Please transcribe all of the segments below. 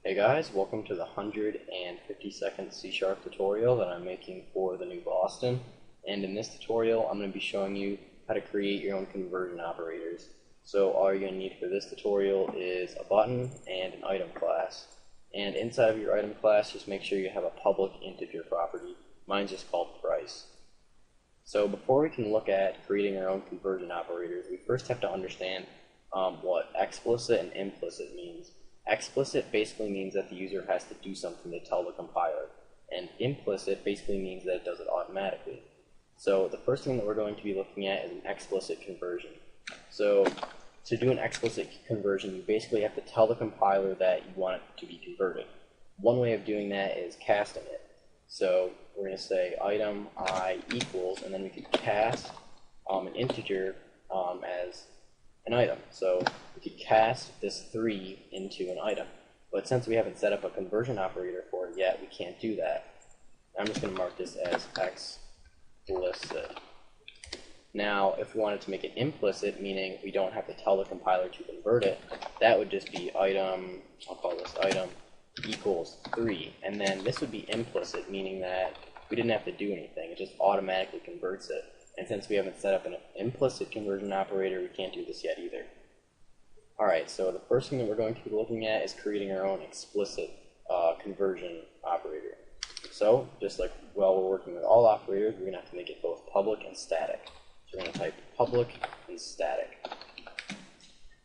Hey guys, welcome to the 150-second C# tutorial that I'm making for the new Boston. And in this tutorial, I'm going to be showing you how to create your own conversion operators. So all you're going to need for this tutorial is a button and an item class. And inside of your item class, just make sure you have a public integer property. Mine's just called price. So before we can look at creating our own conversion operators, we first have to understand what explicit and implicit means. Explicit basically means that the user has to do something to tell the compiler, and implicit basically means that it does it automatically. So the first thing that we're going to be looking at is an explicit conversion. So to do an explicit conversion, you basically have to tell the compiler that you want it to be converted. One way of doing that is casting it. So we're going to say item I equals, and then we could cast an integer as an item. So we could cast this 3 into an item. But since we haven't set up a conversion operator for it yet, we can't do that. I'm just going to mark this as explicit. Now, if we wanted to make it implicit, meaning we don't have to tell the compiler to convert it, that would just be item, I'll call this item equals 3. And then this would be implicit, meaning that we didn't have to do anything. It just automatically converts it. And since we haven't set up an implicit conversion operator, we can't do this yet either. Alright, so the first thing that we're going to be looking at is creating our own explicit conversion operator. So, just like while we're working with all operators, we're going to have to make it both public and static. So we're going to type public and static.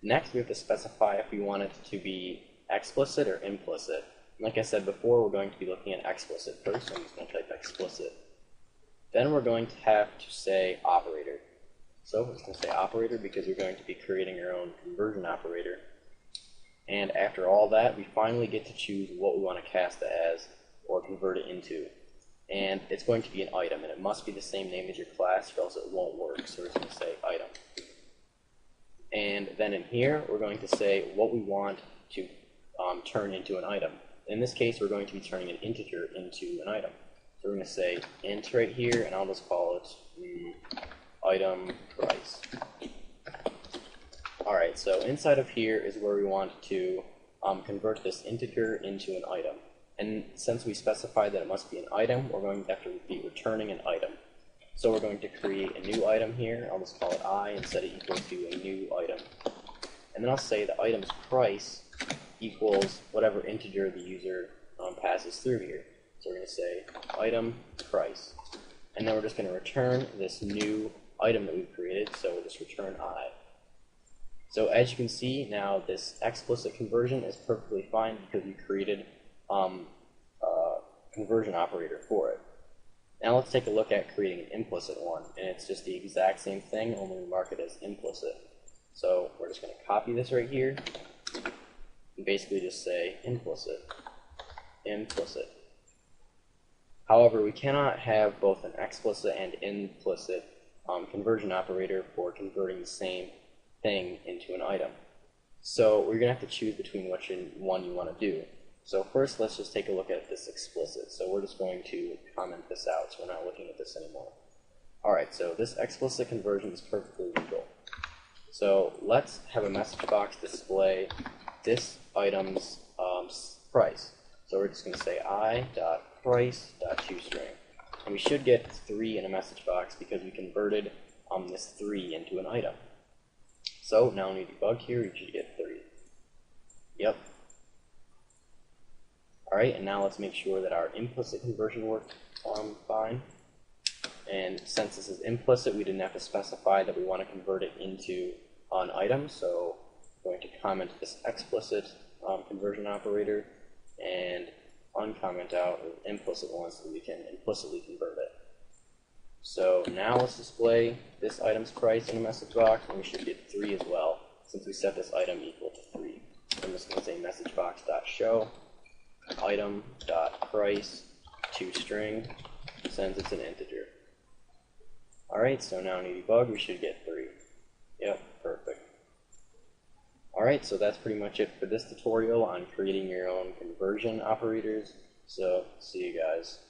Next, we have to specify if we want it to be explicit or implicit. Like I said before, we're going to be looking at explicit first, so I'm just going to type explicit. Then we're going to have to say operator. So we're just going to say operator because we're going to be creating our own conversion operator. And after all that, we finally get to choose what we want to cast it as or convert it into. And it's going to be an item, and it must be the same name as your class or else it won't work. So we're just going to say item. And then in here, we're going to say what we want to turn into an item. In this case, we're going to be turning an integer into an item. So we're going to say int right here, and I'll just call it item price. Alright, so inside of here is where we want to convert this integer into an item. And since we specified that it must be an item, we're going to have to be returning an item. So we're going to create a new item here. I'll just call it I and set it equal to a new item. And then I'll say the item's price equals whatever integer the user passes through here. So we're going to say item price. And then we're just going to return this new item that we've created, so we'll just return I. So as you can see, now this explicit conversion is perfectly fine because we created a conversion operator for it. Now let's take a look at creating an implicit one, and it's just the exact same thing, only we mark it as implicit. So we're just going to copy this right here, and basically just say implicit. However, we cannot have both an explicit and implicit conversion operator for converting the same thing into an item. So we're going to have to choose between which one you want to do. So first, let's just take a look at this explicit. So we're just going to comment this out, so we're not looking at this anymore. Alright, so this explicit conversion is perfectly legal. So let's have a message box display this item's price. So we're just going to say i.price.toString. And we should get 3 in a message box because we converted this 3 into an item. So now when we debug here, we should get 3. Yep. Alright, and now let's make sure that our implicit conversion worked fine. And since this is implicit, we didn't have to specify that we want to convert it into an item. So we're going to comment this explicit conversion operator and uncomment out the implicit one so we can implicitly convert it. So now let's display this item's price in a message box, and we should get 3 as well, since we set this item equal to 3. I'm just going to say messagebox.show item.price toString, since it's an integer. Alright, so now in debug we should get 3. Yep, perfect. Alright, so that's pretty much it for this tutorial on creating your own conversion operators. So, see you guys.